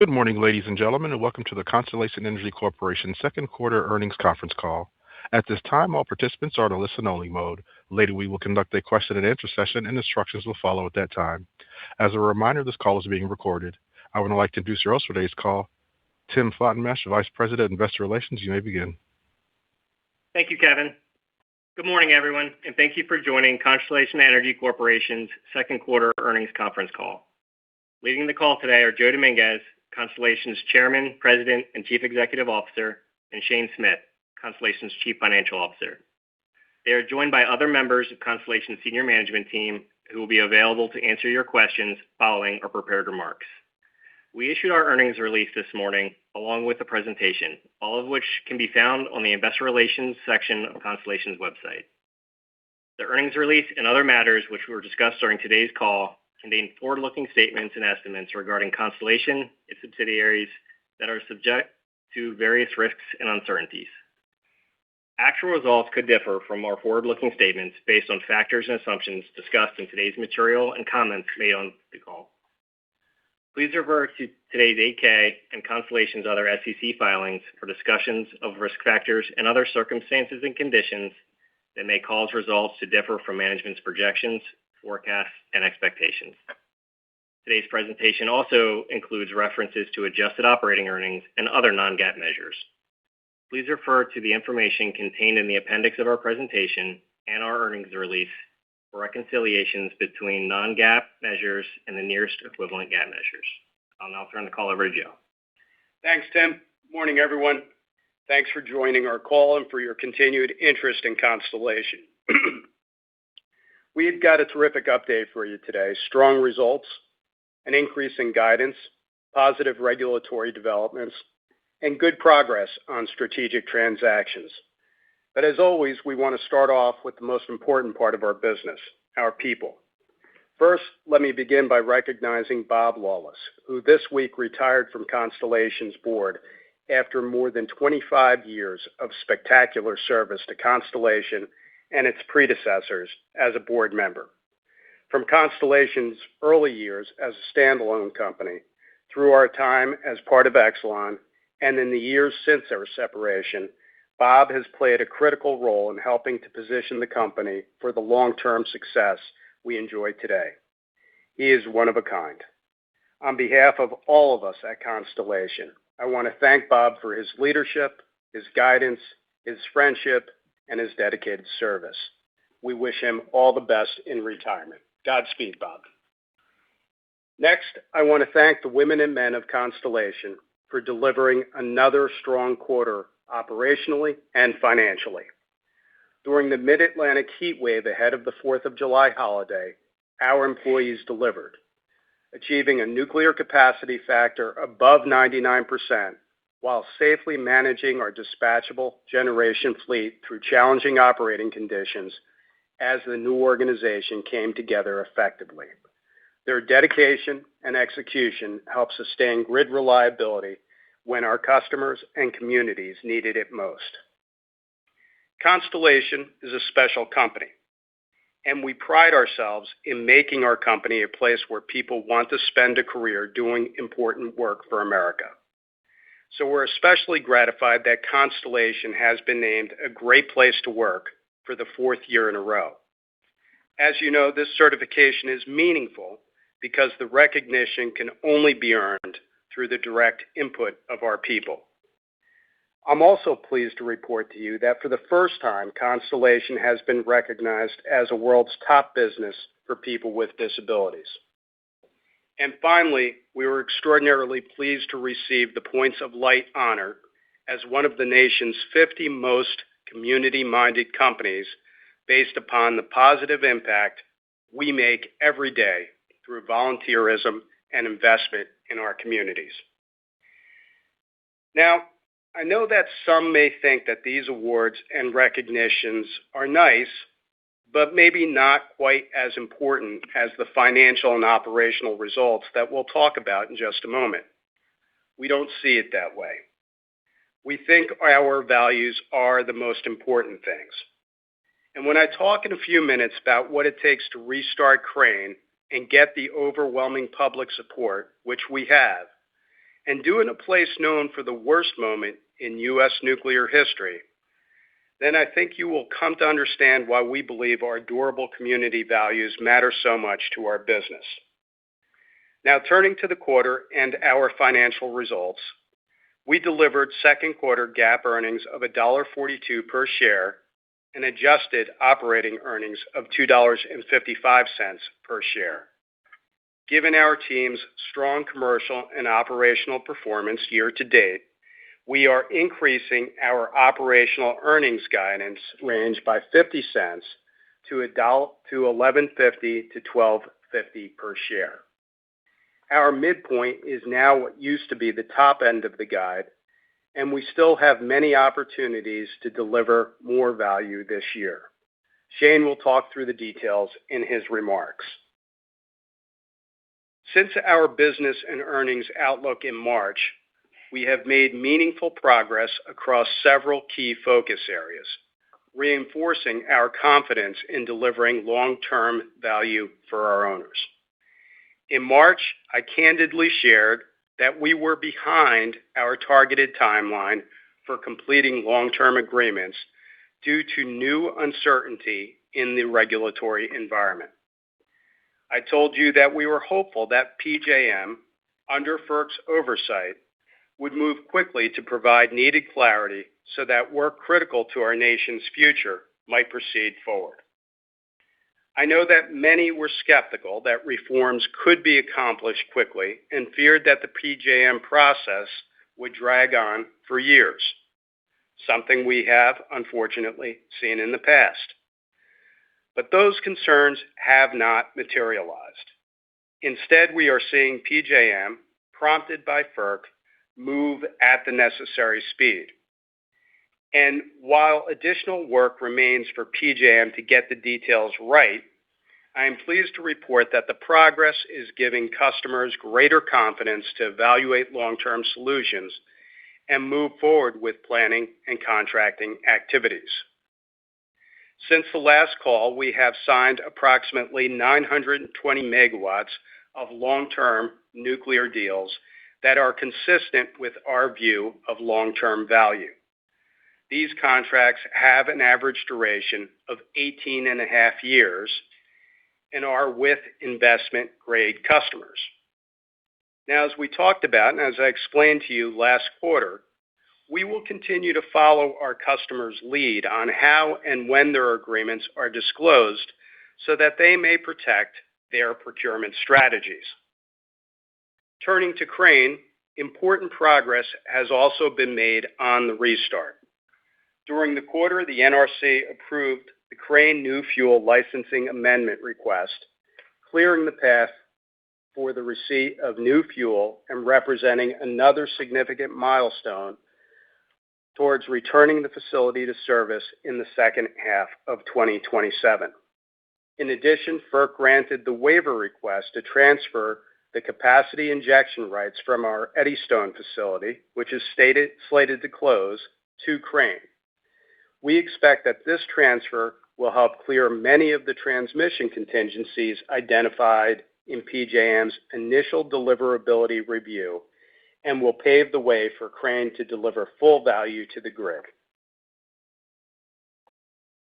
Good morning, ladies and gentlemen, and welcome to the Constellation Energy Corporation second quarter earnings conference call. At this time, all participants are in a listen-only mode. Later, we will conduct a question-and-answer session, and instructions will follow at that time. As a reminder, this call is being recorded. I would like to introduce your host for today's call, Tim Flottenmesh, Vice President, Investor Relations. You may begin. Thank you, Kevin. Good morning, everyone, and thank you for joining Constellation Energy Corporation's second quarter earnings conference call. Leading the call today are Joe Dominguez, Constellation's Chairman, President, and Chief Executive Officer, and Shane Smith, Constellation's Chief Financial Officer. They are joined by other members of Constellation's senior management team who will be available to answer your questions following our prepared remarks. We issued our earnings release this morning along with the presentation, all of which can be found on the Investor Relations section of Constellation's website. The earnings release and other matters which were discussed during today's call contain forward-looking statements and estimates regarding Constellation, its subsidiaries, that are subject to various risks and uncertainties. Actual results could differ from our forward-looking statements based on factors and assumptions discussed in today's material and comments made on the call. Please refer to today's 8-K and Constellation's other SEC filings for discussions of risk factors and other circumstances and conditions that may cause results to differ from management's projections, forecasts, and expectations. Today's presentation also includes references to adjusted operating earnings and other non-GAAP measures. Please refer to the information contained in the appendix of our presentation and our earnings release for reconciliations between non-GAAP measures and the nearest equivalent GAAP measures. I'll now turn the call over to Joe. Thanks, Tim. Morning, everyone. Thanks for joining our call and for your continued interest in Constellation. We've got a terrific update for you today. Strong results, an increase in guidance, positive regulatory developments, and good progress on strategic transactions. But as always, we want to start off with the most important part of our business, our people. First, let me begin by recognizing Bob Lawless, who this week retired from Constellation's board after more than 25 years of spectacular service to Constellation and its predecessors as a board member. From Constellation's early years as a standalone company, through our time as part of Exelon, and in the years since our separation, Bob has played a critical role in helping to position the company for the long-term success we enjoy today. He is one of a kind. On behalf of all of us at Constellation, I want to thank Bob for his leadership, his guidance, his friendship, and his dedicated service. We wish him all the best in retirement. Godspeed, Bob. Next, I want to thank the women and men of Constellation for delivering another strong quarter operationally and financially. During the mid-Atlantic heat wave ahead of the 4th of July holiday, our employees delivered, achieving a nuclear capacity factor above 99%, while safely managing our dispatchable generation fleet through challenging operating conditions as the new organization came together effectively. Their dedication and execution helped sustain grid reliability when our customers and communities needed it most. Constellation is a special company, and we pride ourselves in making our company a place where people want to spend a career doing important work for America. So we're especially gratified that Constellation has been named a great place to work for the 4th year in a row. As you know, this certification is meaningful because the recognition can only be earned through the direct input of our people. I'm also pleased to report to you that for the first time, Constellation has been recognized as a world's top business for people with disabilities. And finally, we were extraordinarily pleased to receive the Points of Light honor as one of the nation's 50 most community-minded companies based upon the positive impact we make every day through volunteerism and investment in our communities. Now, I know that some may think that these awards and recognitions are nice, but maybe not quite as important as the financial and operational results that we'll talk about in just a moment. We don't see it that way. We think our values are the most important things. And when I talk in a few minutes about what it takes to restart Crane and get the overwhelming public support, which we have, and do it in a place known for the worst moment in U.S. nuclear history, then I think you will come to understand why we believe our durable community values matter so much to our business. Now, turning to the quarter and our financial results, we delivered second quarter GAAP earnings of $1.42 per share and adjusted operating earnings of $2.55 per share. Given our team's strong commercial and operational performance year to date, we are increasing our operational earnings guidance range by 50 cents to $11.50 to $12.50 per share. Our midpoint is now what used to be the top end of the guide, and we still have many opportunities to deliver more value this year. Shane will talk through the details in his remarks. Since our business and earnings outlook in March, we have made meaningful progress across several key focus areas, reinforcing our confidence in delivering long-term value for our owners. In March, I candidly shared that we were behind our targeted timeline for completing long-term agreements due to new uncertainty in the regulatory environment. I told you that we were hopeful that PJM, under FERC's oversight, would move quickly to provide needed clarity so that work critical to our nation's future might proceed forward. I know that many were skeptical that reforms could be accomplished quickly and feared that the PJM process would drag on for years, something we have unfortunately seen in the past. But those concerns have not materialized. Instead, we are seeing PJM, prompted by FERC, move at the necessary speed. And while additional work remains for PJM to get the details right, I am pleased to report that the progress is giving customers greater confidence to evaluate long-term solutions and move forward with planning and contracting activities. Since the last call, we have signed approximately 920 megawatts of long-term nuclear deals that are consistent with our view of long-term value. These contracts have an average duration of 18 and a half years and are with investment-grade customers. Now, as we talked about, and as I explained to you last quarter, we will continue to follow our customers' lead on how and when their agreements are disclosed so that they may protect their procurement strategies. Turning to Crane, important progress has also been made on the restart. During the quarter, the NRC approved the Crane New Fuel licensing amendment request, clearing the path for the receipt of new fuel and representing another significant milestone towards returning the facility to service in the second half of 2027. In addition, FERC granted the waiver request to transfer the capacity injection rights from our Eddystone facility, which is slated to close, to Crane. We expect that this transfer will help clear many of the transmission contingencies identified in PJM's initial deliverability review and will pave the way for Crane to deliver full value to the grid.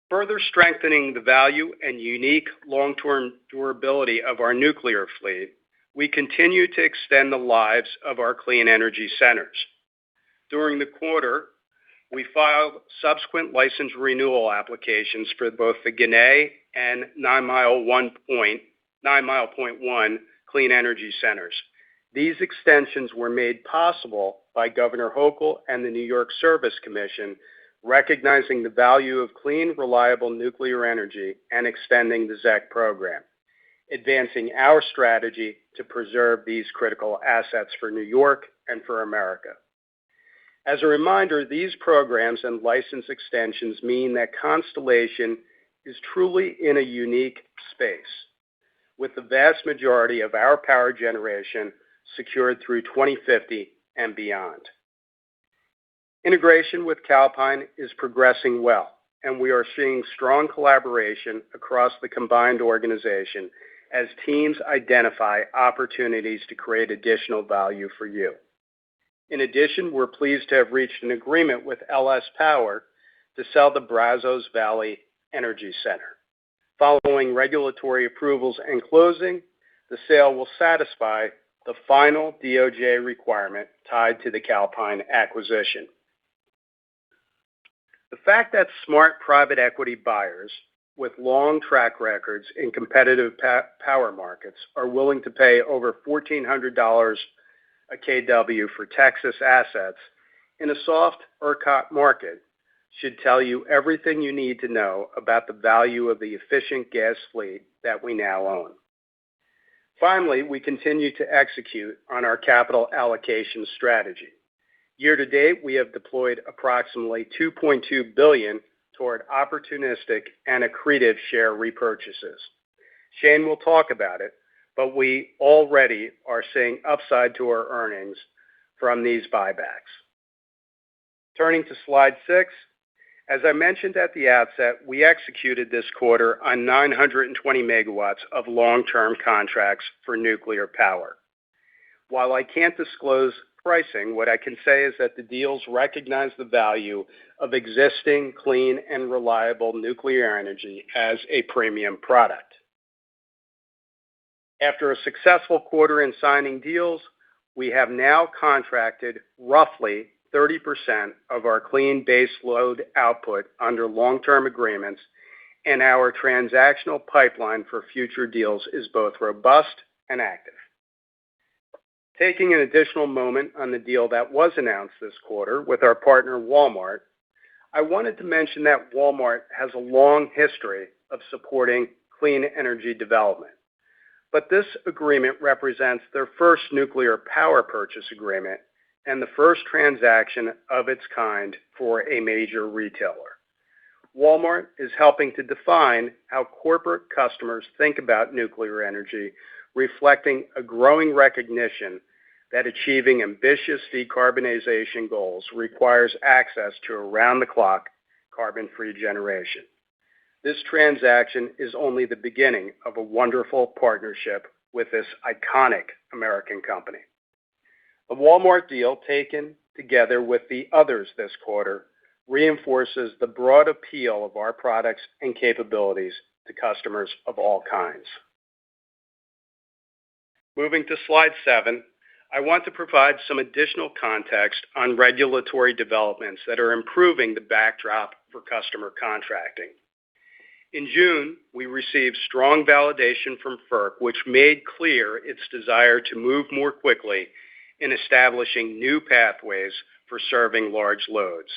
Further strengthening the value and unique long-term durability of our nuclear fleet, we continue to extend the lives of our clean energy centers. During the quarter, we filed subsequent license renewal applications for both the Ginna and 9 Mile Point 1 clean energy centers. These extensions were made possible by Governor Hochul and the New York Service Commission, recognizing the value of clean, reliable nuclear energy and extending the ZEC program, advancing our strategy to preserve these critical assets for New York and for America. As a reminder, these programs and license extensions mean that Constellation is truly in a unique space, with the vast majority of our power generation secured through 2050 and beyond. Integration with Calpine is progressing well, and we are seeing strong collaboration across the combined organization as teams identify opportunities to create additional value for you. In addition, we're pleased to have reached an agreement with LS Power to sell the Brazos Valley Energy Center. Following regulatory approvals and closing, the sale will satisfy the final DOJ requirement tied to the Calpine acquisition. The fact that smart private equity buyers with long track records in competitive power markets are willing to pay over $1,400 a kW for Texas assets in a soft ERCOT market should tell you everything you need to know about the value of the efficient gas fleet that we now own. Finally, we continue to execute on our capital allocation strategy. Year to date, we have deployed approximately $2.2 billion toward opportunistic and accretive share repurchases. Shane will talk about it, but we already are seeing upside to our earnings from these buybacks. Turning to slide 6, as I mentioned at the outset, we executed this quarter on 920 megawatts of long-term contracts for nuclear power. While I can't disclose pricing, what I can say is that the deals recognize the value of existing clean and reliable nuclear energy as a premium product. After a successful quarter in signing deals, we have now contracted roughly 30% of our clean base load output under long-term agreements, and our transactional pipeline for future deals is both robust and active. Taking an additional moment on the deal that was announced this quarter with our partner Walmart, I wanted to mention that Walmart has a long history of supporting clean energy development. But this agreement represents their first nuclear power purchase agreement and the first transaction of its kind for a major retailer. Walmart is helping to define how corporate customers think about nuclear energy, reflecting a growing recognition that achieving ambitious decarbonization goals requires access to around-the-clock carbon-free generation. This transaction is only the beginning of a wonderful partnership with this iconic American company. The Walmart deal, taken together with the others this quarter, reinforces the broad appeal of our products and capabilities to customers of all kinds. Moving to slide 7, I want to provide some additional context on regulatory developments that are improving the backdrop for customer contracting. In June, we received strong validation from FERC, which made clear its desire to move more quickly in establishing new pathways for serving large loads.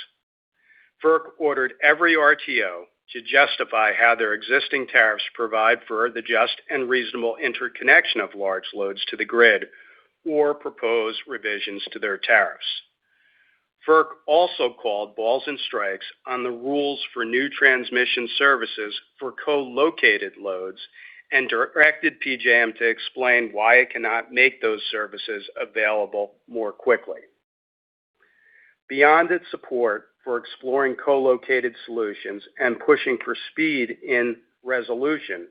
FERC ordered every RTO to justify how their existing tariffs provide for the just and reasonable interconnection of large loads to the grid, or propose revisions to their tariffs. FERC also called balls and strikes on the rules for new transmission services for co-located loads and directed PJM to explain why it cannot make those services available more quickly. Beyond its support for exploring co-located solutions and pushing for speed in resolution,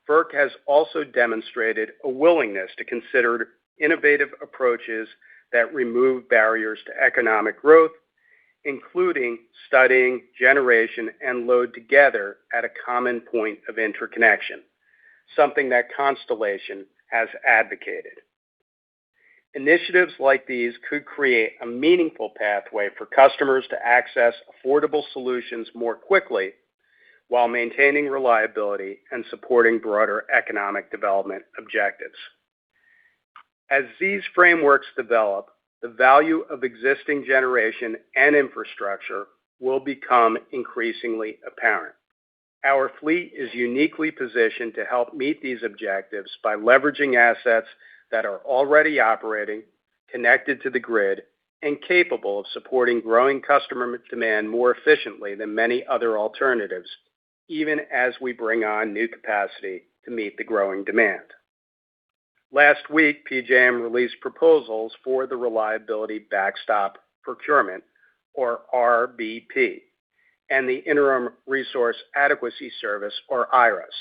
FERC has also demonstrated a willingness to consider innovative approaches that remove barriers to economic growth, including studying generation and load together at a common point of interconnection, something that Constellation has advocated. Initiatives like these could create a meaningful pathway for customers to access affordable solutions more quickly while maintaining reliability and supporting broader economic development objectives. As these frameworks develop, the value of existing generation and infrastructure will become increasingly apparent. Our fleet is uniquely positioned to help meet these objectives by leveraging assets that are already operating, connected to the grid, and capable of supporting growing customer demand more efficiently than many other alternatives, even as we bring on new capacity to meet the growing demand. Last week, PJM released proposals for the Reliability Backstop Procurement, or RBP, and the Interim Resource Adequacy Service, or IRAS.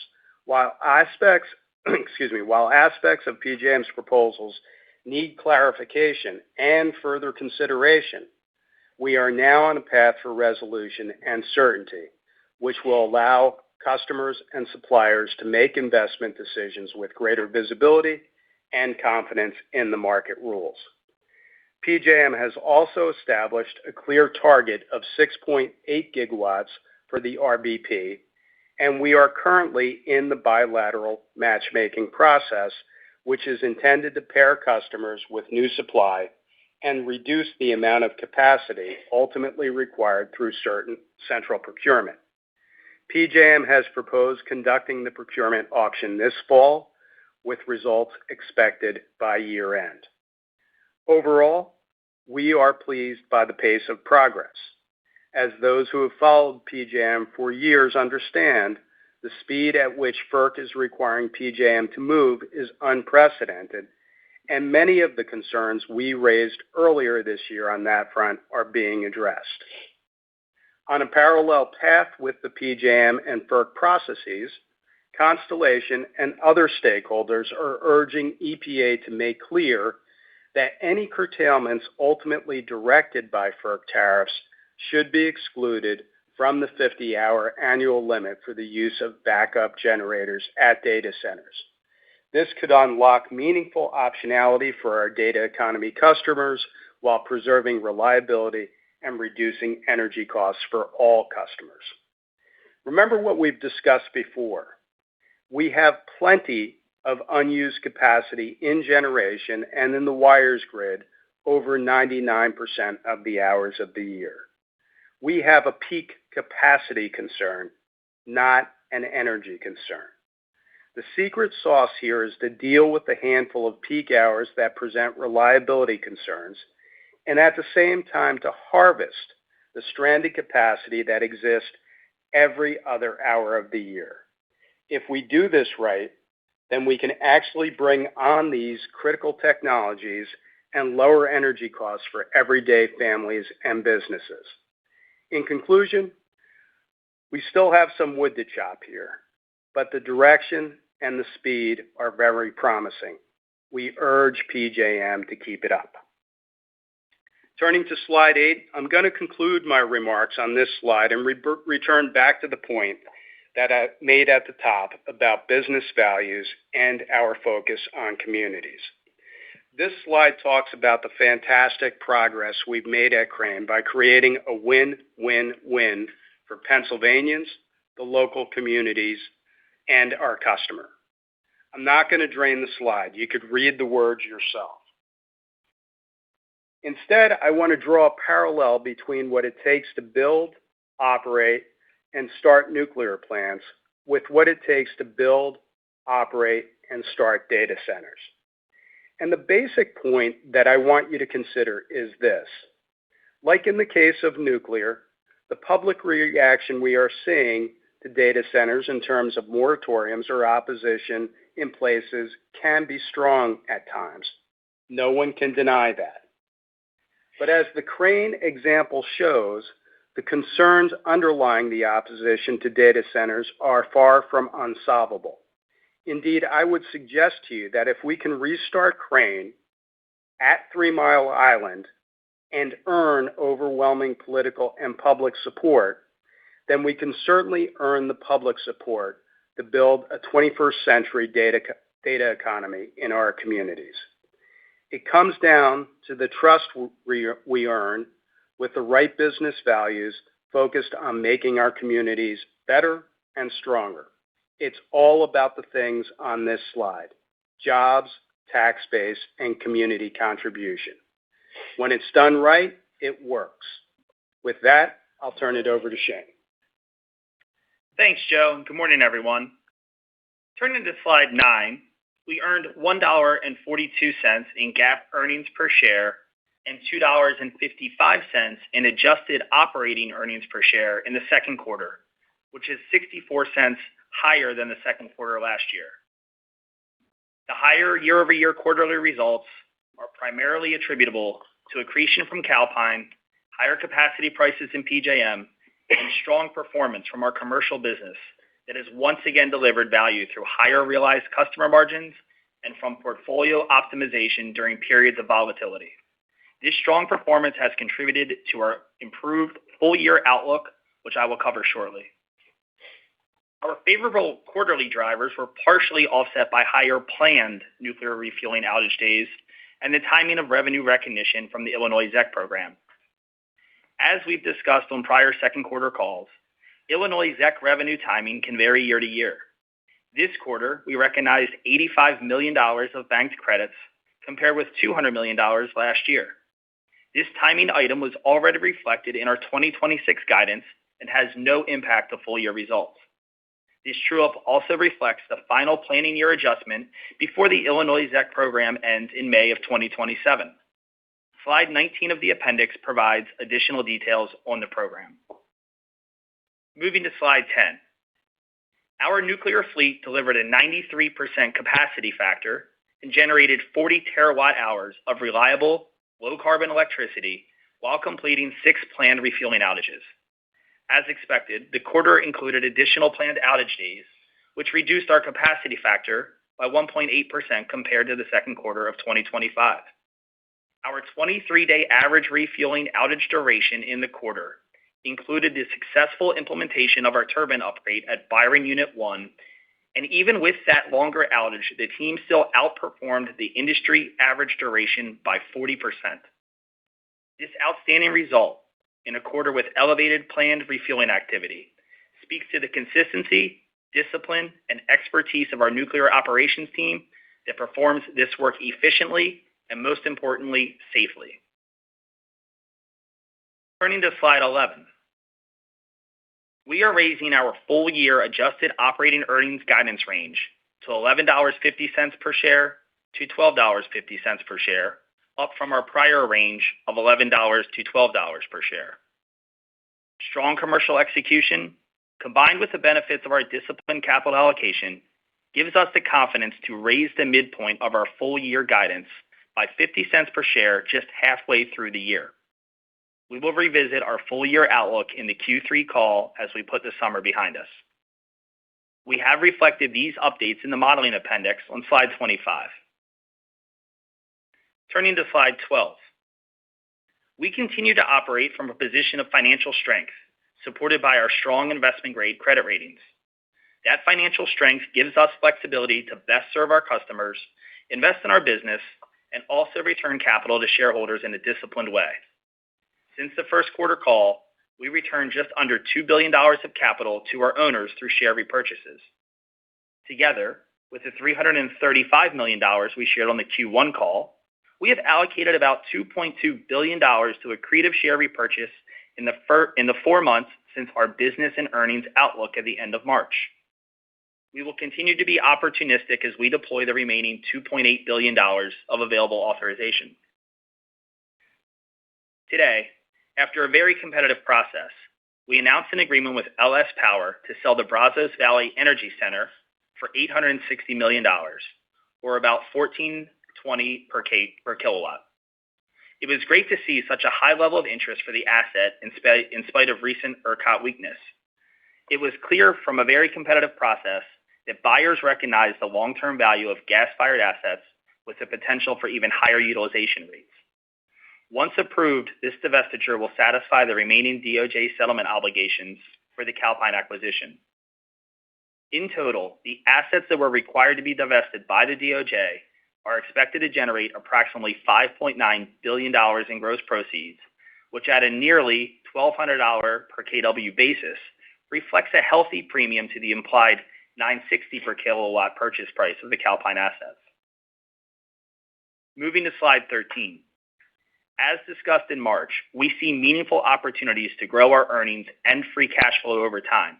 While aspects of PJM's proposals need clarification and further consideration, we are now on a path for resolution and certainty, which will allow customers and suppliers to make investment decisions with greater visibility and confidence in the market rules. PJM has also established a clear target of 6.8 gigawatts for the RBP, and we are currently in the bilateral matchmaking process, which is intended to pair customers with new supply and reduce the amount of capacity ultimately required through certain central procurement. PJM has proposed conducting the procurement auction this fall, with results expected by year-end. Overall, we are pleased by the pace of progress. As those who have followed PJM for years understand, the speed at which FERC is requiring PJM to move is unprecedented, and many of the concerns we raised earlier this year on that front are being addressed. On a parallel path with the PJM and FERC processes, Constellation and other stakeholders are urging EPA to make clear that any curtailments ultimately directed by FERC tariffs should be excluded from the 50-hour annual limit for the use of backup generators at data centers. This could unlock meaningful optionality for our data economy customers while preserving reliability and reducing energy costs for all customers. Remember what we've discussed before. We have plenty of unused capacity in generation and in the wires grid over 99% of the hours of the year. We have a peak capacity concern, not an energy concern. The secret sauce here is to deal with the handful of peak hours that present reliability concerns, and at the same time to harvest the stranded capacity that exists every other hour of the year. If we do this right, then we can actually bring on these critical technologies and lower energy costs for everyday families and businesses. In conclusion, we still have some wood to chop here, but the direction and the speed are very promising. We urge PJM to keep it up. Turning to slide 8, I'm going to conclude my remarks on this slide and return back to the point that I made at the top about business values and our focus on communities. This slide talks about the fantastic progress we've made at Crane by creating a win-win-win for Pennsylvanians, the local communities, and our customer. I'm not going to drain the slide. You could read the words yourself. Instead, I want to draw a parallel between what it takes to build, operate, and start nuclear plants with what it takes to build, operate, and start data centers. And the basic point that I want you to consider is this. Like in the case of nuclear, the public reaction we are seeing to data centers in terms of moratoriums or opposition in places can be strong at times. No one can deny that. But as the Crane example shows, the concerns underlying the opposition to data centers are far from unsolvable. Indeed, I would suggest to you that if we can restart Crane at 3 Mile Island and earn overwhelming political and public support, then we can certainly earn the public support to build a 21st century data economy in our communities. It comes down to the trust we earn with the right business values focused on making our communities better and stronger. It's all about the things on this slide: jobs, tax base, and community contribution. When it's done right, it works. With that, I'll turn it over to Shane. Thanks, Joe, and good morning, everyone. Turning to slide 9, we earned $1.42 in GAAP earnings per share and $2.55 in adjusted operating earnings per share in the second quarter, which is 64 cents higher than the second quarter last year. The higher year-over-year quarterly results are primarily attributable to accretion from Calpine, higher capacity prices in PJM, and strong performance from our commercial business that has once again delivered value through higher realized customer margins and from portfolio optimization during periods of volatility. This strong performance has contributed to our improved full-year outlook, which I will cover shortly. Our favorable quarterly drivers were partially offset by higher planned nuclear refueling outage days and the timing of revenue recognition from the Illinois ZEC program. As we've discussed on prior second quarter calls, Illinois ZEC revenue timing can vary year to year. This quarter, we recognized $85 million of banked credits compared with $200 million last year. This timing item was already reflected in our 2026 guidance and has no impact to full-year results. This true-up also reflects the final planning year adjustment before the Illinois ZEC program ends in May of 2027. Slide 19 of the appendix provides additional details on the program. Moving to slide 10. Our nuclear fleet delivered a 93% capacity factor and generated 40 terawatt-hours of reliable, low-carbon electricity while completing 6 planned refueling outages. As expected, the quarter included additional planned outage days, which reduced our capacity factor by 1.8% compared to the second quarter of 2025. Our 23-day average refueling outage duration in the quarter included the successful implementation of our turbine upgrade at Byron Unit 1, and even with that longer outage, the team still outperformed the industry average duration by 40%. This outstanding result in a quarter with elevated planned refueling activity speaks to the consistency, discipline, and expertise of our nuclear operations team that performs this work efficiently and, most importantly, safely. Turning to slide 11. We are raising our full-year adjusted operating earnings guidance range to $11.50 per share to $12.50 per share, up from our prior range of $11 to $12 per share. Strong commercial execution, combined with the benefits of our disciplined capital allocation, gives us the confidence to raise the midpoint of our full-year guidance by 50 cents per share just halfway through the year. We will revisit our full-year outlook in the Q3 call as we put the summer behind us. We have reflected these updates in the modeling appendix on slide 25. Turning to slide 12. We continue to operate from a position of financial strength, supported by our strong investment-grade credit ratings. That financial strength gives us flexibility to best serve our customers, invest in our business, and also return capital to shareholders in a disciplined way. Since the first quarter call, we returned just under $2 billion of capital to our owners through share repurchases. Together, with the $335 million we shared on the Q1 call, we have allocated about $2.2 billion to accretive share repurchase in the 4 months since our business and earnings outlook at the end of March. We will continue to be opportunistic as we deploy the remaining $2.8 billion of available authorization. Today, after a very competitive process, we announced an agreement with LS Power to sell the Brazos Valley Energy Center for $860 million, or about $14.20 per kilowatt. It was great to see such a high level of interest for the asset in spite of recent ERCOT weakness. It was clear from a very competitive process that buyers recognize the long-term value of gas-fired assets with the potential for even higher utilization rates. Once approved, this divestiture will satisfy the remaining DOJ settlement obligations for the Calpine acquisition. In total, the assets that were required to be divested by the DOJ are expected to generate approximately $5.9 billion in gross proceeds, which at a nearly $1,200 per kW basis reflects a healthy premium to the implied $960 per kilowatt purchase price of the Calpine assets. Moving to slide 13. As discussed in March, we see meaningful opportunities to grow our earnings and free cash flow over time.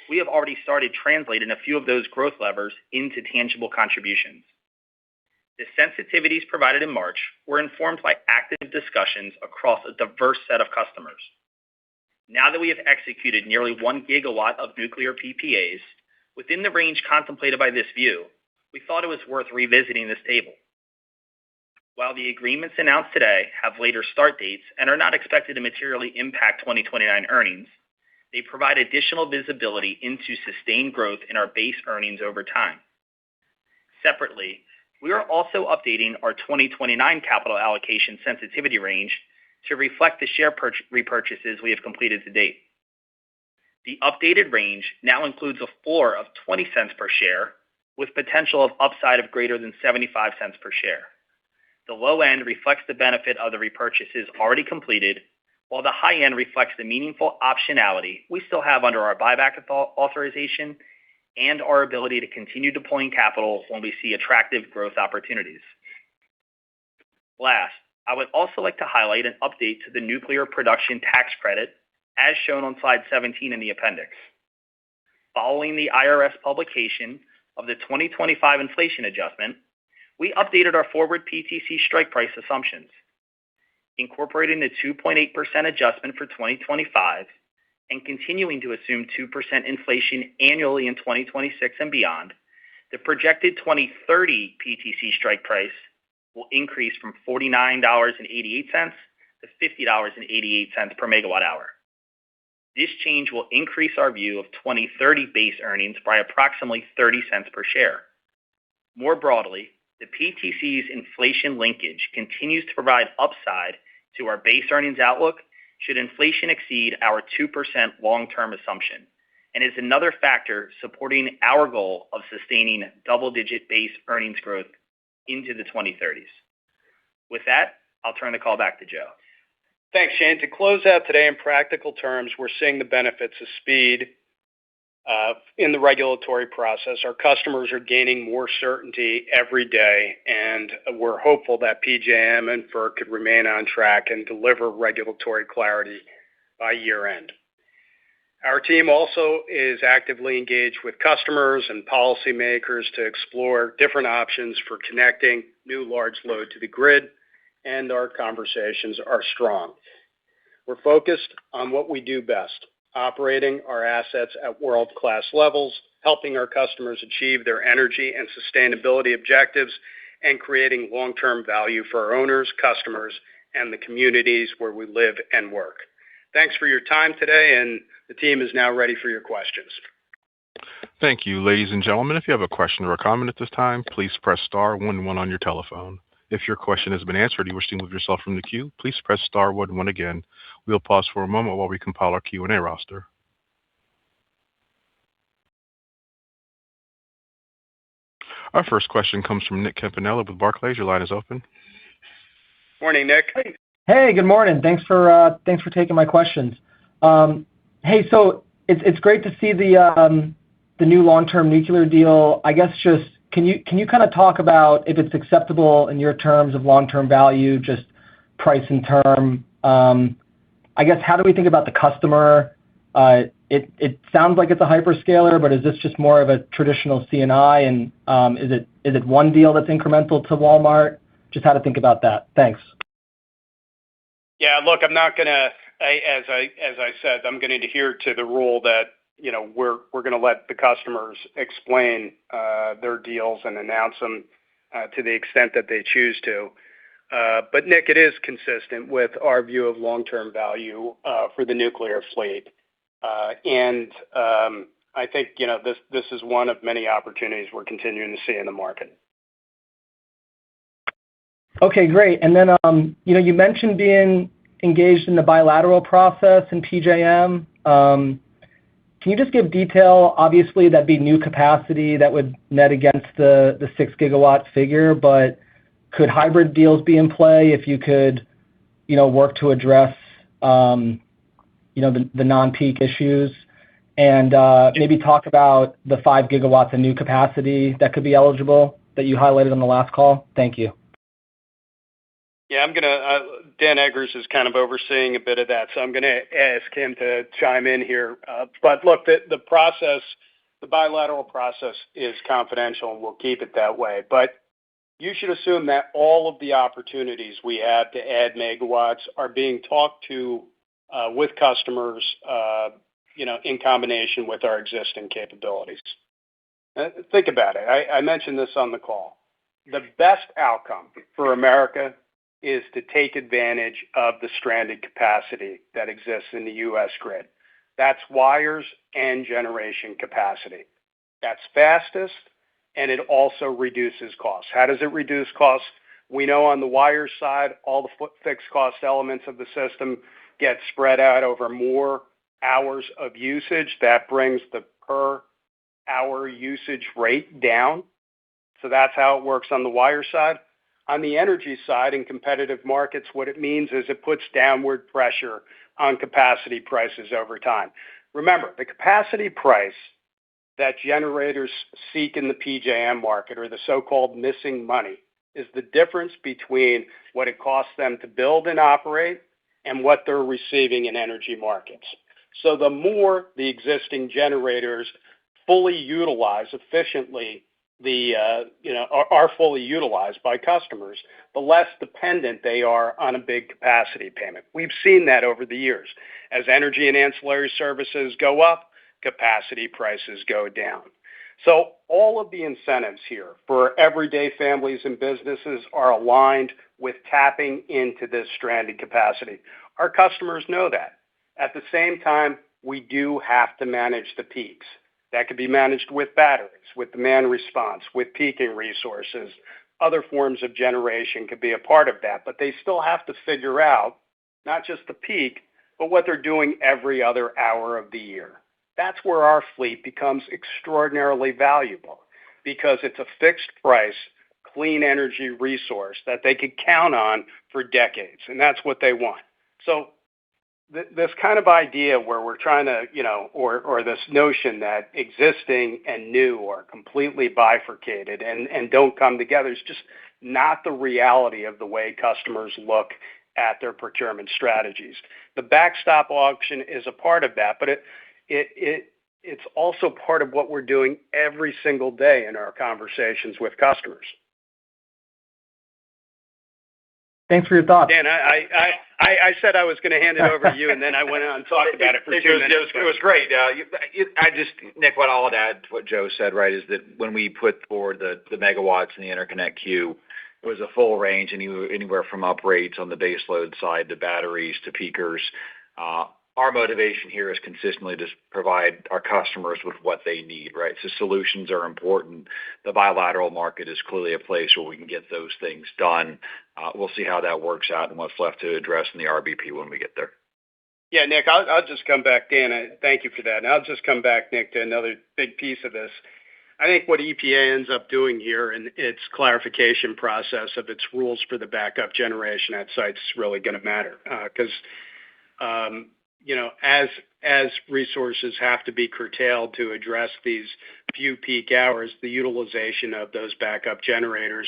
We have already started translating a few of those growth levers into tangible contributions. The sensitivities provided in March were informed by active discussions across a diverse set of customers. Now that we have executed nearly 1 gigawatt of nuclear PPAs within the range contemplated by this view, we thought it was worth revisiting this table. While the agreements announced today have later start dates and are not expected to materially impact 2029 earnings, they provide additional visibility into sustained growth in our base earnings over time. Separately, We are also updating our 2029 capital allocation sensitivity range to reflect the share repurchases we have completed to date. The updated range now includes a floor of $0.20 per share with potential of upside of greater than 75 cents per share. The low end reflects the benefit of the repurchases already completed, while the high end reflects the meaningful optionality we still have under our buyback authorization and our ability to continue deploying capital when we see attractive growth opportunities. Last, I would also like to highlight an update to the nuclear production tax credit as shown on slide 17 in the appendix. Following the IRS publication of the 2025 inflation adjustment, we updated our forward PTC strike price assumptions, incorporating the 2.8% adjustment for 2025 and continuing to assume 2% inflation annually in 2026 and beyond. The projected 2030 PTC strike price will increase from $49.88 to $50.88 per megawatt hour. This change will increase our view of 2030 base earnings by approximately 30 cents per share. More broadly, the PTC's inflation linkage continues to provide upside to our base earnings outlook should inflation exceed our 2% long-term assumption, and is another factor supporting our goal of sustaining double-digit base earnings growth into the 2030s. With that, I'll turn the call back to Joe. Thanks, Shane. To close out today, in practical terms, we're seeing the benefits of speed in the regulatory process. Our customers are gaining more certainty every day, and we're hopeful that PJM and FERC could remain on track and deliver regulatory clarity by year end. Our team also is actively engaged with customers and policymakers to explore different options for connecting new large load to the grid, and our conversations are strong. We're focused on what we do best, operating our assets at world-class levels, helping our customers achieve their energy and sustainability objectives, and creating long-term value for our owners, customers, and the communities where we live and work. Thanks for your time today, and the team is now ready for your questions. Thank you. Ladies and gentlemen, if you have a question or a comment at this time, please press star 11 on your telephone. If your question has been answered and you wish to move yourself from the queue, please press star 11 again. We'll pause for a moment while we compile our Q&A roster. Our first question comes from Nick Campanella with Barclays. Your line is open. Morning, Nick. Hey, good morning. Thanks for taking my questions. Hey, so it's great to see the new long-term nuclear deal. I guess just can you kind of talk about if it's acceptable in your terms of long-term value, just price and term? I guess how do we think about the customer? It sounds like it's a hyperscaler, but is this just more of a traditional C&I? And is it one deal that's incremental to Walmart? Just how to think about that. Thanks. Yeah, look, I'm not gonna, as I said, I'm going to adhere to the rule that we're going to let the customers explain their deals and announce them to the extent that they choose to. But Nick, it is consistent with our view of long-term value for the nuclear fleet, and I think this is one of many opportunities we're continuing to see in the market. Okay, great. And then you mentioned being engaged in the bilateral process in PJM. Can you just give detail? Obviously, that'd be new capacity that would net against the 6 gigawatt figure, but could hybrid deals be in play if you could, work to address, the non-peak issues, and maybe talk about the 5 gigawatts of new capacity that could be eligible that you highlighted on the last call? Thank you. Yeah, Dan Eggers is kind of overseeing a bit of that, so I'm going to ask him to chime in here. But look, the bilateral process is confidential, and we'll keep it that way. But you should assume that all of the opportunities we have to add megawatts are being talked to with customers, in combination with our existing capabilities. Think about it. I mentioned this on the call. The best outcome for America is to take advantage of the stranded capacity that exists in the U.S. grid. That's wires and generation capacity. That's fastest, and it also reduces costs. How does it reduce costs? We know on the wire side, all the fixed cost elements of the system get spread out over more hours of usage. That brings the per hour usage rate down. So that's how it works on the wire side. On the energy side, in competitive markets, what it means is it puts downward pressure on capacity prices over time. Remember, the capacity price that generators seek in the PJM market, or the so-called missing money, is the difference between what it costs them to build and operate and what they're receiving in energy markets. So the more the existing generators fully utilize efficiently, are fully utilized by customers, the less dependent they are on a big capacity payment. We've seen that over the years. As energy and ancillary services go up, capacity prices go down. So all of the incentives here for everyday families and businesses are aligned with tapping into this stranded capacity. Our customers know that. At the same time, we do have to manage the peaks. That could be managed with batteries, with demand response, with peaking resources. Other forms of generation could be a part of that, but they still have to figure out not just the peak, but what they're doing every other hour of the year. That's where our fleet becomes extraordinarily valuable, because it's a fixed price, clean energy resource that they could count on for decades, and that's what they want. So this kind of idea where we're trying to, or this notion that existing and new are completely bifurcated and don't come together is just not the reality of the way customers look at their procurement strategies. The backstop auction is a part of that, but it's also part of what we're doing every single day in our conversations with customers. Thanks for your thoughts. Dan, I said I was going to hand it over to you, and then I went on and talked about it for 2 minutes. It was great. Nick, what I'll add to what Joe said, right, is that when we put forward the megawatts in the interconnect queue, it was a full range, anywhere from uprates on the base load side to batteries to peakers. Our motivation here is consistently to provide our customers with what they need, right? So solutions are important. The bilateral market is clearly a place where we can get those things done. We'll see how that works out and what's left to address in the RBP when we get there. Yeah, Nick, I'll just come back, Dan. Thank you for that. And I'll just come back, Nick, to another big piece of this. I think what EPA ends up doing here in its clarification process of its rules for the backup generation at sites is really going to matter, because as resources have to be curtailed to address these few peak hours, the utilization of those backup generators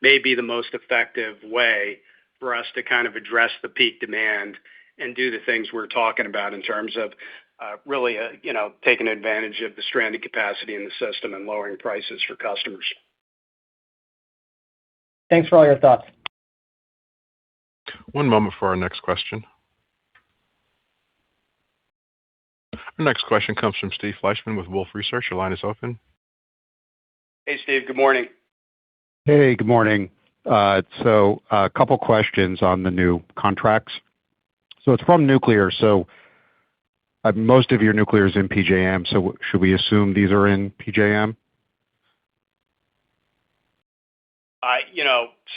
may be the most effective way for us to kind of address the peak demand and do the things we're talking about in terms of really taking advantage of the stranded capacity in the system and lowering prices for customers. Thanks for all your thoughts. One moment for our next question. Our next question comes from Steve Fleishman with Wolfe Research. Your line is open. Hey, Steve. Good morning. Hey, good morning. So a couple questions on the new contracts. So it's from nuclear. So most of your nuclear is in PJM. So should we assume these are in PJM?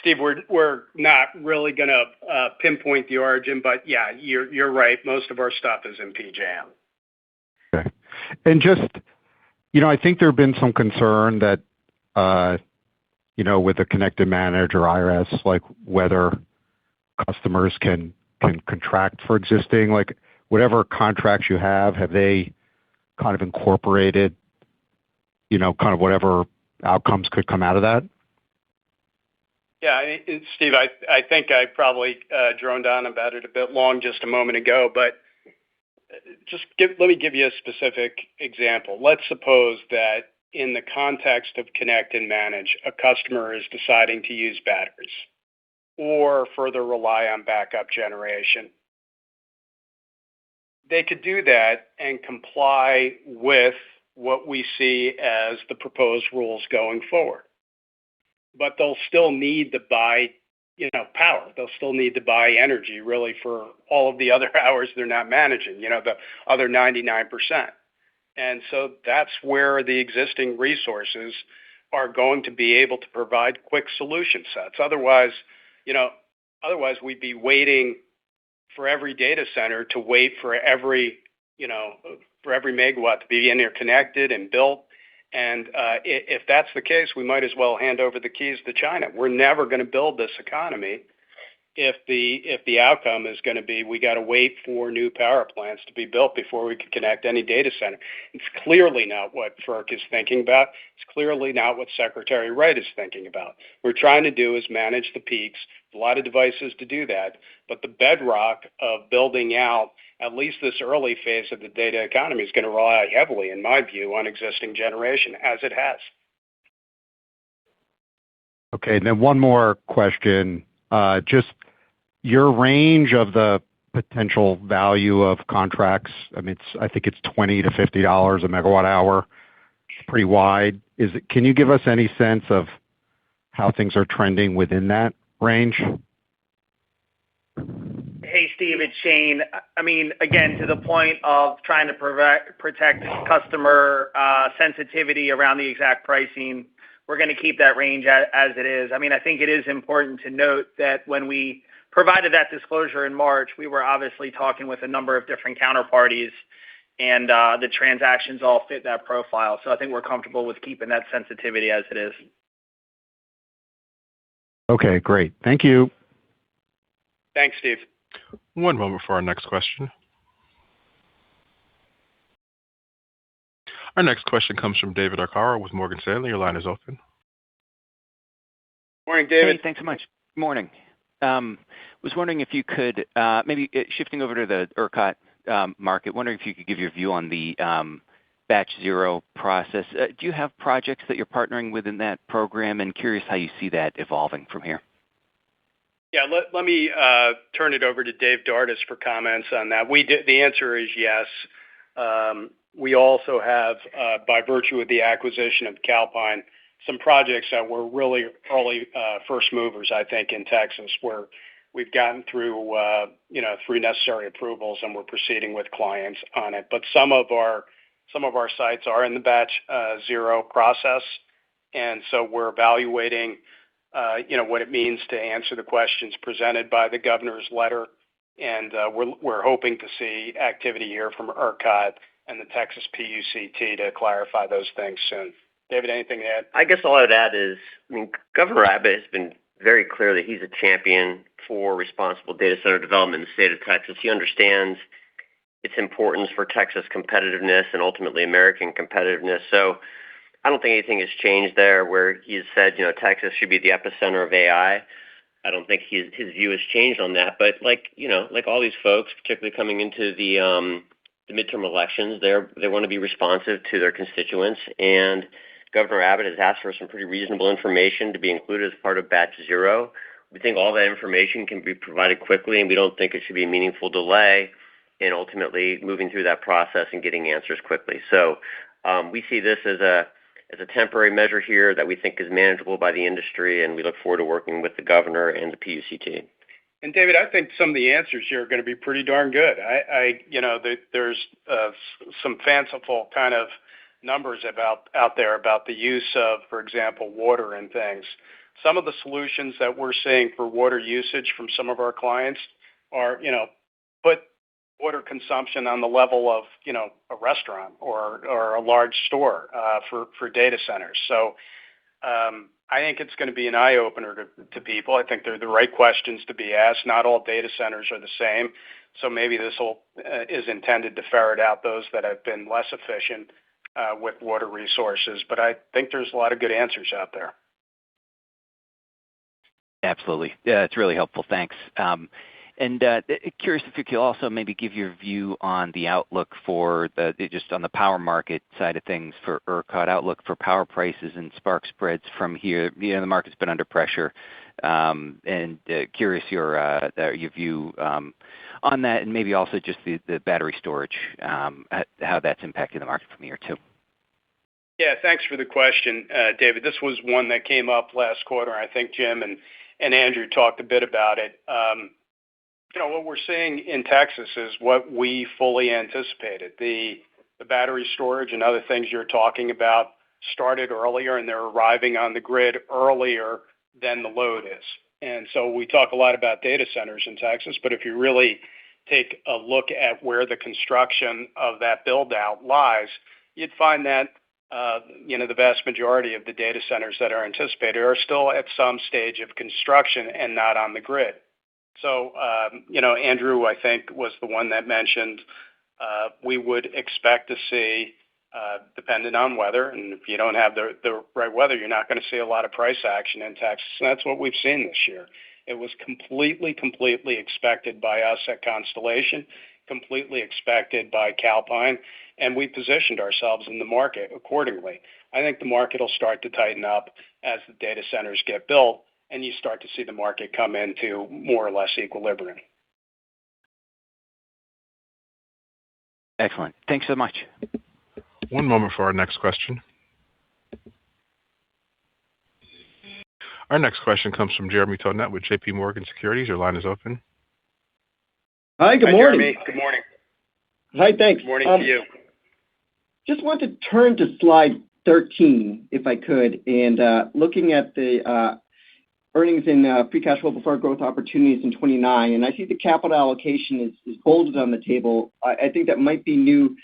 Steve, we're not really going to pinpoint the origin, but yeah, you're right. Most of our stuff is in PJM. Okay. And just, I think there have been some concern that, with the connected manager or IRS, like whether customers can contract for existing, like whatever contracts you have they kind of incorporated, kind of whatever outcomes could come out of that? Yeah, Steve, I think I probably droned on about it a bit long just a moment ago, but let me give you a specific example. Let's suppose that in the context of connect and manage, a customer is deciding to use batteries or further rely on backup generation. They could do that and comply with what we see as the proposed rules going forward. But they'll still need to buy power. They'll still need to buy energy really for all of the other hours they're not managing, the other 99%. And so that's where the existing resources are going to be able to provide quick solution sets. Otherwise we'd be waiting for every data center to wait for every megawatt to be interconnected and built. And if that's the case, we might as well hand over the keys to China. We're never going to build this economy if the outcome is going to be we got to wait for new power plants to be built before we can connect any data center. It's clearly not what FERC is thinking about. It's clearly not what Secretary Wright is thinking about. What we're trying to do is manage the peaks. A lot of devices to do that, but the bedrock of building out at least this early phase of the data economy is going to rely heavily, in my view, on existing generation, as it has. Okay, and then one more question. Just your range of the potential value of contracts, I think it's $20 to $50 a megawatt hour. It's pretty wide. Can you give us any sense of how things are trending within that range? Hey, Steve, it's Shane. Again, to the point of trying to protect customer sensitivity around the exact pricing, we're going to keep that range as it is. I think it is important to note that when we provided that disclosure in March, we were obviously talking with a number of different counterparties, and the transactions all fit that profile. So I think we're comfortable with keeping that sensitivity as it is. Okay, great. Thank you. Thanks, Steve. One moment for our next question. Our next question comes from David Arcaro with Morgan Stanley. Your line is open. Morning, David. Hey, thanks so much. Good morning. Was wondering if you could, maybe shifting over to the ERCOT market, wondering if you could give your view on the Batch Zero process. Do you have projects that you're partnering with in that program? And curious how you see that evolving from here. Yeah, let me turn it over to Dave Dardis for comments on that. The answer is yes. We also have, by virtue of the acquisition of Calpine, some projects that were really early first movers, I think, in Texas, where we've gotten through necessary approvals and we're proceeding with clients on it. But some of our sites are in the Batch Zero process, and so we're evaluating what it means to answer the questions presented by the governor's letter, and we're hoping to see activity here from ERCOT and the Texas PUCT to clarify those things soon. David, anything to add? I guess all I would add is, Governor Abbott has been very clear that he's a champion for responsible data center development in the state of Texas. He understands its importance for Texas competitiveness and ultimately American competitiveness. So I don't think anything has changed there where he has said, Texas should be the epicenter of AI. I don't think his view has changed on that. But like all these folks, particularly coming into the midterm elections, they want to be responsive to their constituents. And Governor Abbott has asked for some pretty reasonable information to be included as part of Batch Zero. We think all that information can be provided quickly, and we don't think it should be a meaningful delay in ultimately moving through that process and getting answers quickly. So we see this as a temporary measure here that we think is manageable by the industry, and we look forward to working with the governor and the PUCT. And David, I think some of the answers here are going to be pretty darn good. There's some fanciful kind of numbers out there about the use of, for example, water and things. Some of the solutions that we're seeing for water usage from some of our clients are, put water consumption on the level of, a restaurant or a large store for data centers. So I think it's going to be an eye-opener to people. I think they're the right questions to be asked. Not all data centers are the same. So maybe this is intended to ferret out those that have been less efficient with water resources. But I think there's a lot of good answers out there. Absolutely. Yeah, it's really helpful. Thanks. And curious if you could also maybe give your view on the outlook for just on the power market side of things for ERCOT, outlook for power prices and spark spreads from here. The market's been under pressure, and curious your view on that, and maybe also just the battery storage, how that's impacting the market from here too. Yeah, thanks for the question, David. This was one that came up last quarter. I think Jim and Andrew talked a bit about it. What we're seeing in Texas is what we fully anticipated. The battery storage and other things you're talking about started earlier and they're arriving on the grid earlier than the load is. And so we talk a lot about data centers in Texas, but if you really take a look at where the construction of that build out lies, you'd find that the vast majority of the data centers that are anticipated are still at some stage of construction and not on the grid. So, Andrew, I think, was the one that mentioned we would expect to see, dependent on weather, and if you don't have the right weather, you're not going to see a lot of price action in Texas, and that's what we've seen this year. It was completely expected by us at Constellation, completely expected by Calpine, and we positioned ourselves in the market accordingly. I think the market will start to tighten up as the data centers get built, and you start to see the market come into more or less equilibrium. Excellent. Thanks so much. One moment for our next question. Our next question comes from Jeremy Tonet with J.P. Morgan Securities. Your line is open. Hi, good morning. Jeremy. Good morning. Hi, thanks. Good morning to you. Just want to turn to slide 13, if I could, and looking at the earnings and free cash flow before growth opportunities in 29, and I see the capital allocation is bolded on the table. I think that might be new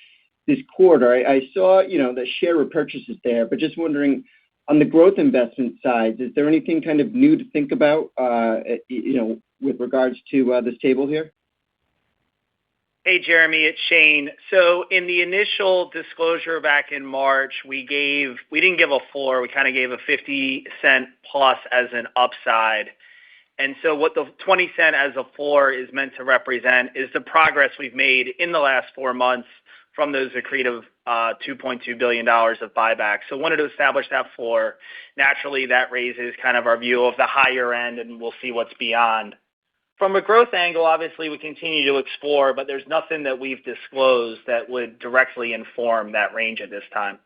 this quarter. I saw, the share repurchases there, but just wondering, on the growth investment side, is there anything kind of new to think about, with regards to this table here? Hey, Jeremy, it's Shane. So in the initial disclosure back in March, we didn't give a floor. We kind of gave a 50-cent plus as an upside. And so what the 20-cent as a floor is meant to represent is the progress we've made in the last 4 months from those accretive $2.2 billion of buybacks. So wanted to establish that floor. Naturally, that raises kind of our view of the higher end, and we'll see what's beyond. From a growth angle, obviously, we continue to explore, but there's nothing that we've disclosed that would directly inform that range at this time.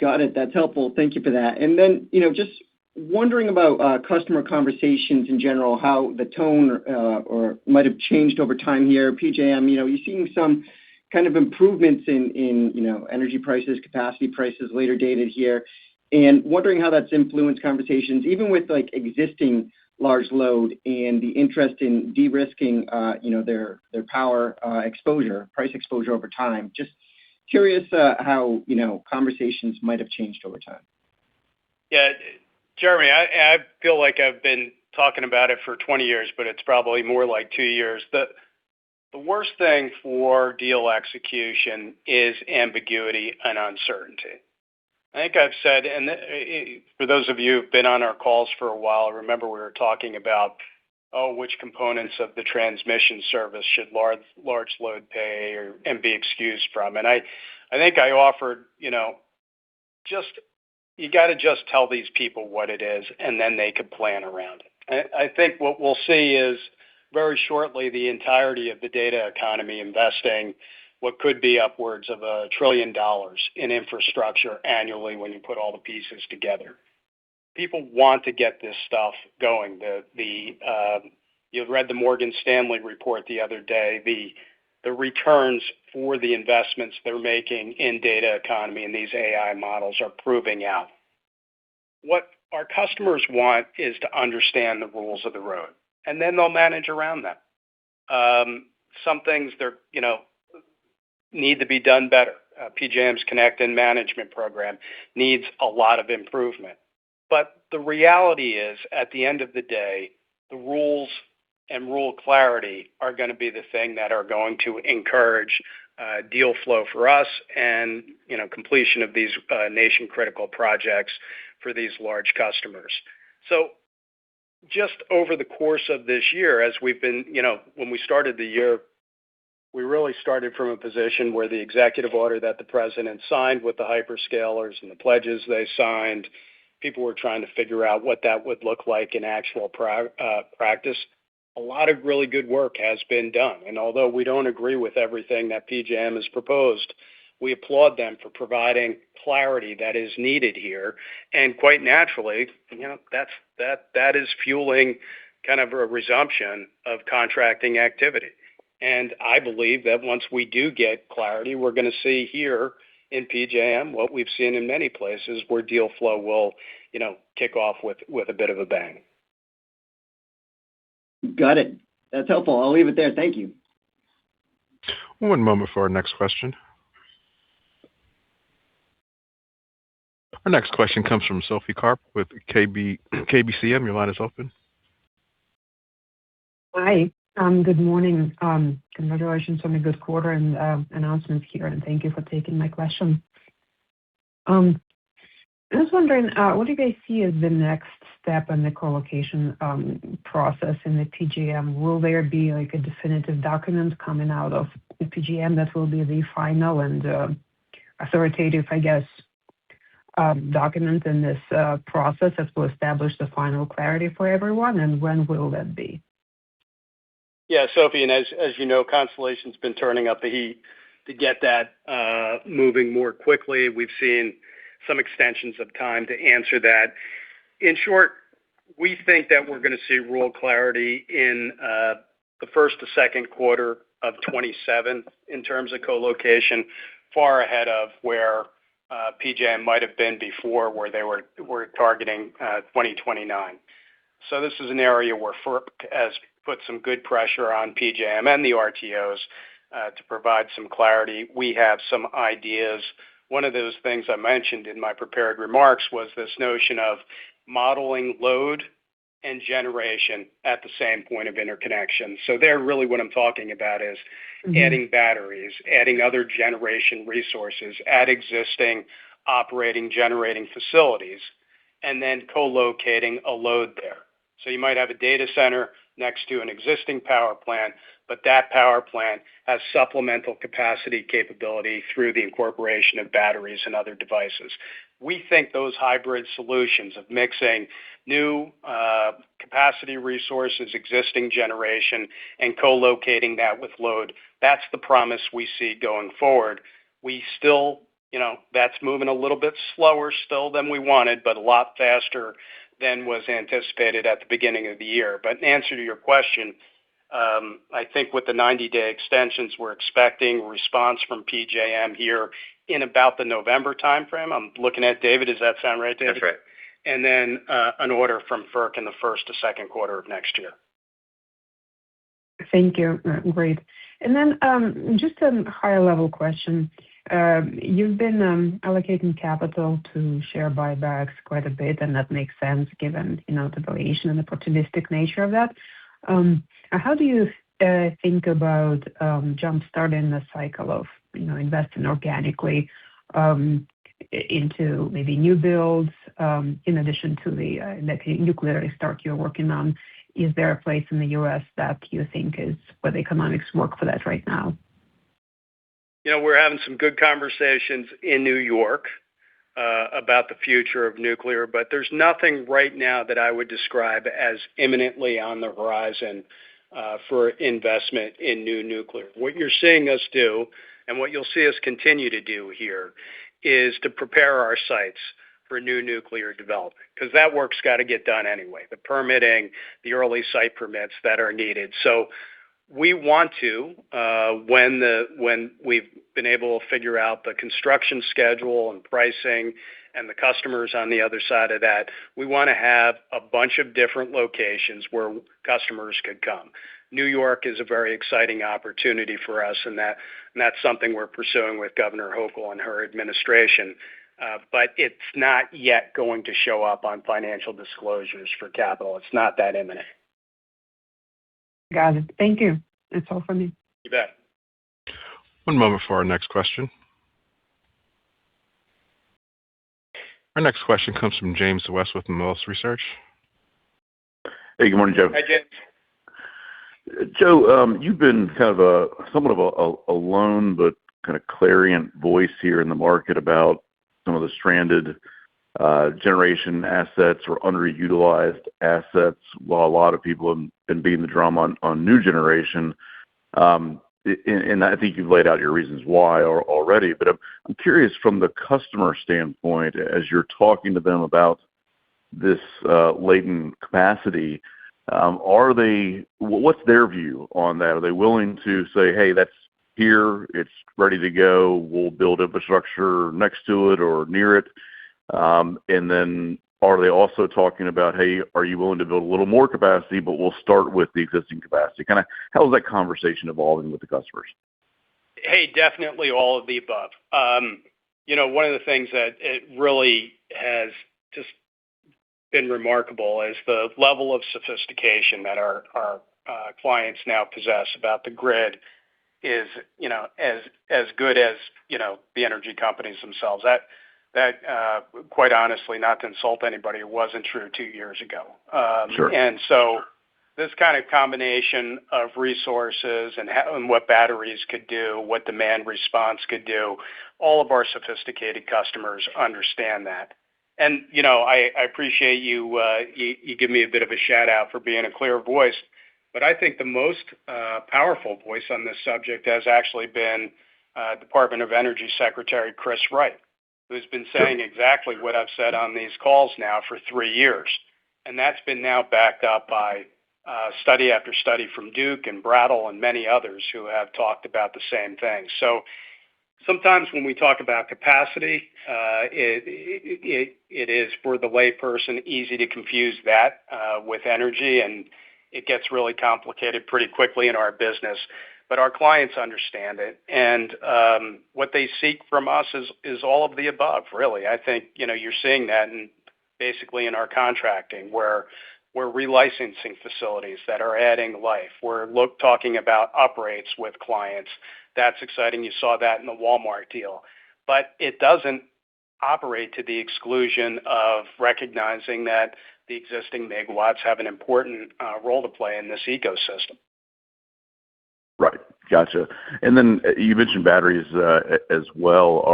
Got it. That's helpful. Thank you for that. And then, just wondering about customer conversations in general, how the tone or might have changed over time here. PJM, you're seeing some kind of improvements in energy prices, capacity prices later dated here, and wondering how that's influenced conversations, even with like existing large load and the interest in de-risking, their power price exposure over time. Just curious how, conversations might have changed over time. Yeah, Jeremy, I feel like I've been talking about it for 20 years, but it's probably more like 2 years. The worst thing for deal execution is ambiguity and uncertainty. I think I've said, and for those of you who've been on our calls for a while, I remember we were talking about, which components of the transmission service should large load pay and be excused from. And I think I offered, you got to just tell these people what it is, and then they could plan around it. I think what we'll see is very shortly the entirety of the data economy investing what could be upwards of $1 trillion in infrastructure annually when you put all the pieces together. People want to get this stuff going. You read the Morgan Stanley report the other day. The returns for the investments they're making in data economy and these AI models are proving out. What our customers want is to understand the rules of the road, and then they'll manage around them. Some things need to be done better. PJM's Connect and Management program needs a lot of improvement. But the reality is, at the end of the day, the rules and rule clarity are going to be the thing that are going to encourage deal flow for us and completion of these nation-critical projects for these large customers. So just over the course of this year, as we've been, when we started the year, we really started from a position where the executive order that the president signed with the hyperscalers and the pledges they signed, people were trying to figure out what that would look like in actual practice. A lot of really good work has been done. And although we don't agree with everything that PJM has proposed, we applaud them for providing clarity that is needed here. And quite naturally, that is fueling kind of a resumption of contracting activity. And I believe that once we do get clarity, we're going to see here in PJM, what we've seen in many places where deal flow will, kick off with a bit of a bang. Got it. That's helpful. I'll leave it there. Thank you. One moment for our next question. Our next question comes from Sophie Karp with KBCM. Your line is open. Hi. Good morning. Congratulations on a good quarter and announcements here, and thank you for taking my question. I was wondering, what do you guys see as the next step in the co-location process in the PJM? Will there be a definitive document coming out of the PJM that will be the final and authoritative, I guess, document in this process that will establish the final clarity for everyone, and when will that be? Yeah, Sophie, and as you know, Constellation's been turning up the heat to get that moving more quickly. We've seen some extensions of time to answer that. In short, we think that we're going to see rule clarity in the first to second quarter of 27 in terms of co-location, far ahead of where PJM might have been before, where they were targeting 2029. So this is an area where FERC has put some good pressure on PJM and the RTOs to provide some clarity. We have some ideas. One of those things I mentioned in my prepared remarks was this notion of modeling load and generation at the same point of interconnection. So there, really what I'm talking about is adding batteries, adding other generation resources at existing operating generating facilities, and then co-locating a load there. So you might have a data center next to an existing power plant, but that power plant has supplemental capacity capability through the incorporation of batteries and other devices. We think those hybrid solutions of mixing new capacity resources, existing generation, and co-locating that with load, that's the promise we see going forward. We still, that's moving a little bit slower still than we wanted, but a lot faster than was anticipated at the beginning of the year. But in answer to your question, I think with the 90-day extensions, we're expecting a response from PJM here in about the November timeframe. I'm looking at David. Does that sound right, David? That's right. And then an order from FERC in the first to second quarter of next year. Thank you. Great. And then just a higher level question. You've been allocating capital to share buybacks quite a bit, and that makes sense given the valuation and opportunistic nature of that. How do you think about jumpstarting the cycle of investing organically into maybe new builds in addition to the nuclear restart you're working on? Is there a place in the U.S. that you think is where the economics work for that right now? We're having some good conversations in New York about the future of nuclear, but there's nothing right now that I would describe as imminently on the horizon for investment in new nuclear. What you're seeing us do, and what you'll see us continue to do here, is to prepare our sites for new nuclear development, because that work's got to get done anyway, the permitting, the early site permits that are needed. So we want to, when we've been able to figure out the construction schedule and pricing and the customers on the other side of that, we want to have a bunch of different locations where customers could come. New York is a very exciting opportunity for us, and that's something we're pursuing with Governor Hochul and her administration. But it's not yet going to show up on financial disclosures for capital. It's not that imminent. Got it. Thank you. That's all for me. You bet. One moment for our next question. Our next question comes from James West with Melius Research. Hey, good morning, Joe. Hi, James. Joe, you've been kind of somewhat of a lone but kind of clarion voice here in the market about some of the stranded generation assets or underutilized assets, while a lot of people have been beating the drum on new generation. And I think you've laid out your reasons why already, but I'm curious from the customer standpoint, as you're talking to them about this latent capacity, what's their view on that? Are they willing to say, hey, here, it's ready to go, we'll build infrastructure next to it or near it? And then are they also talking about, hey, are you willing to build a little more capacity, but we'll start with the existing capacity? Kind of how is that conversation evolving with the customers? Hey, definitely all of the above. One of the things that it really has just been remarkable is the level of sophistication that our clients now possess about the grid is, as good as, the energy companies themselves. That quite honestly, not to insult anybody, it wasn't true 2 years ago. Sure. And so this kind of combination of resources and what batteries could do, what demand response could do, all of our sophisticated customers understand that. And, I appreciate you give me a bit of a shout out for being a clear voice, but I think the most powerful voice on this subject has actually been Department of Energy Secretary Chris Wright, who's been saying exactly what I've said on these calls now for 3 years. And that's been now backed up by study after study from Duke and Brattle and many others who have talked about the same thing. So sometimes when we talk about capacity, it is for the layperson easy to confuse that with energy, and it gets really complicated pretty quickly in our business. But our clients understand it, and what they seek from us is all of the above, really. I think you're seeing that basically in our contracting, where we're relicensing facilities that are adding life. We're talking about uprates with clients. That's exciting. You saw that in the Walmart deal. But it doesn't operate to the exclusion of recognizing that the existing megawatts have an important role to play in this ecosystem. Right. Gotcha. And then you mentioned batteries as well.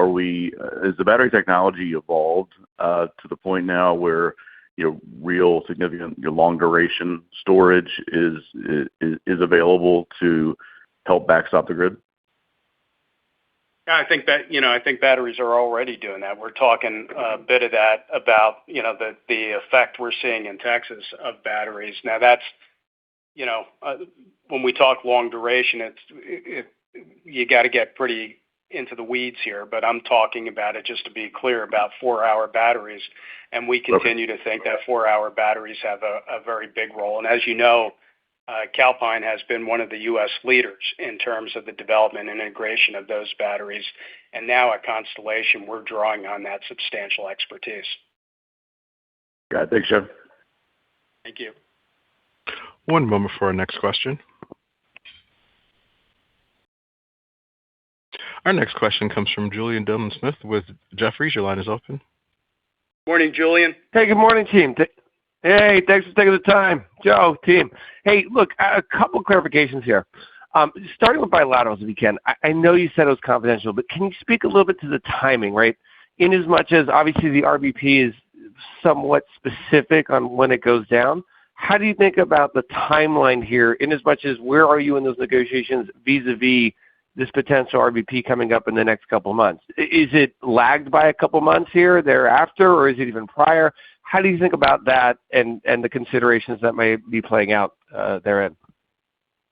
Is the battery technology evolved to the point now where real significant long duration storage is available to help backstop the grid? Yeah, I think batteries are already doing that. We're talking a bit of that about the effect we're seeing in Texas of batteries. Now that's when we talk long duration, you got to get pretty into the weeds here, but I'm talking about it, just to be clear, about 4-hour batteries. And we continue to think that 4-hour batteries have a very big role. And as you know, Calpine has been one of the U.S. leaders in terms of the development and integration of those batteries. And now at Constellation, we're drawing on that substantial expertise. Got it. Thanks, Joe. Thank you. One moment for our next question. Our next question comes from Julian Dumoulin-Smith with Jefferies. Your line is open. Morning, Julian. Hey, good morning, team. Hey, thanks for taking the time. Joe, team. Hey, look, a couple clarifications here. Starting with bilaterals, if you can. I know you said it was confidential, but can you speak a little bit to the timing, right? In as much as obviously the RBP is somewhat specific on when it goes down, how do you think about the timeline here in as much as where are you in those negotiations vis-a-vis this potential RBP coming up in the next couple of months? Is it lagged by a couple of months here, thereafter, or is it even prior? How do you think about that and the considerations that may be playing out therein?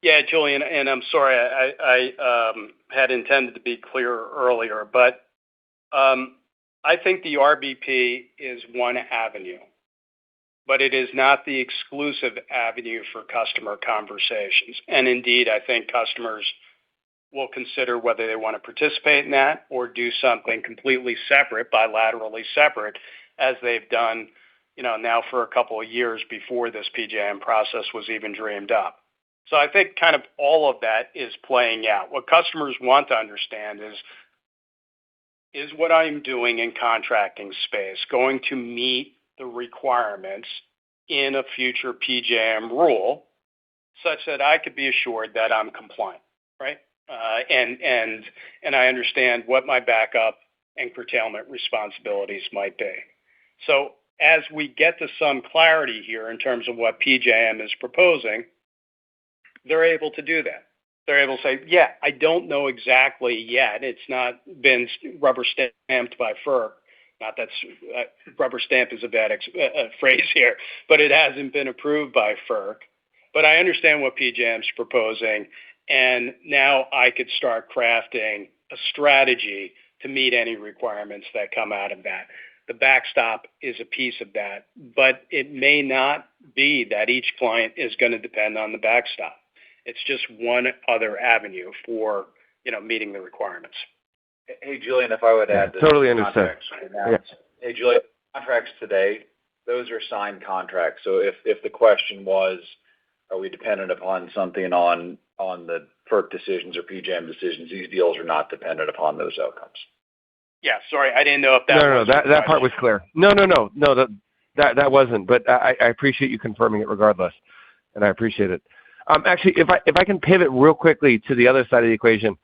Yeah, Julian, and I'm sorry, I had intended to be clear earlier, but I think the RBP is one avenue, but it is not the exclusive avenue for customer conversations. And indeed, I think customers will consider whether they want to participate in that or do something completely separate, bilaterally separate, as they've done, now for a couple of years before this PJM process was even dreamed up. So I think kind of all of that is playing out. What customers want to understand is what I'm doing in contracting space going to meet the requirements in a future PJM rule such that I could be assured that I'm compliant, right? And I understand what my backup and curtailment responsibilities might be. So as we get to some clarity here in terms of what PJM is proposing, they're able to do that. They're able to say, yeah, I don't know exactly yet. It's not been rubber stamped by FERC. Not that rubber stamp is a bad phrase here, but it hasn't been approved by FERC. But I understand what PJM's proposing, and now I could start crafting a strategy to meet any requirements that come out of that. The backstop is a piece of that, but it may not be that each client is going to depend on the backstop. It's just one other avenue for meeting the requirements. Hey, Julian, if I would add to totally understand. Yeah. Hey, Julian, contracts today, those are signed contracts. So if the question was, are we dependent upon something on the FERC decisions or PJM decisions, these deals are not dependent upon those outcomes. Yeah, sorry, I didn't know if that No, that part was clear. No, that wasn't. But I appreciate you confirming it regardless, and I appreciate it. Actually, if I can pivot real quickly to the other side of the equation,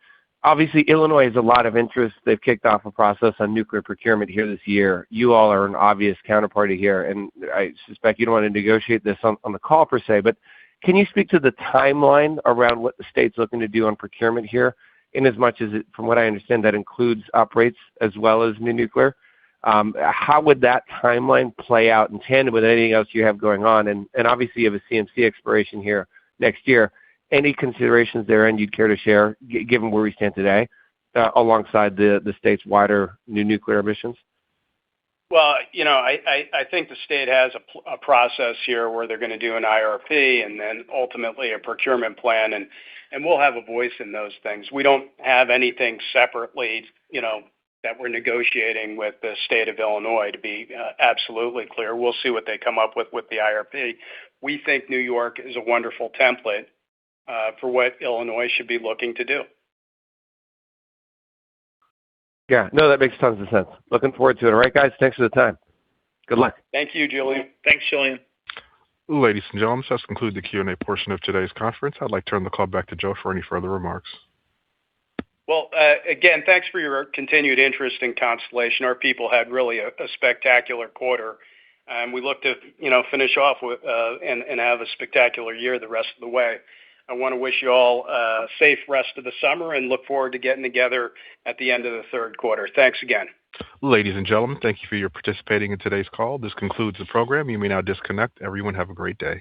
obviously Illinois has a lot of interest. They've kicked off a process on nuclear procurement here this year. You all are an obvious counterparty here, and I suspect you don't want to negotiate this on the call per se, but can you speak to the timeline around what the state's looking to do on procurement here, in as much as, from what I understand, that includes uprates as well as new nuclear? How would that timeline play out in tandem with anything else you have going on? And obviously you have a CMC expiration here next year. Any considerations there and you'd care to share, given where we stand today, alongside the state's wider new nuclear emissions? Well, I think the state has a process here where they're going to do an IRP and then ultimately a procurement plan, and we'll have a voice in those things. We don't have anything separately, that we're negotiating with the state of Illinois, to be absolutely clear. We'll see what they come up with the IRP. We think New York is a wonderful template for what Illinois should be looking to do. Yeah, no, that makes tons of sense. Looking forward to it. All right, guys, thanks for the time. Good luck. Thank you, Julian. Thanks, Julian. Ladies and gentlemen, this concludes the Q&A portion of today's conference. I'd like to turn the call back to Joe for any further remarks. Well, again, thanks for your continued interest in Constellation. Our people had really a spectacular quarter, and we look to finish off with and have a spectacular year the rest of the way. I want to wish you all a safe rest of the summer and look forward to getting together at the end of the third quarter. Thanks again. Ladies and gentlemen, thank you for your participating in today's call. This concludes the program. You may now disconnect. Everyone have a great day.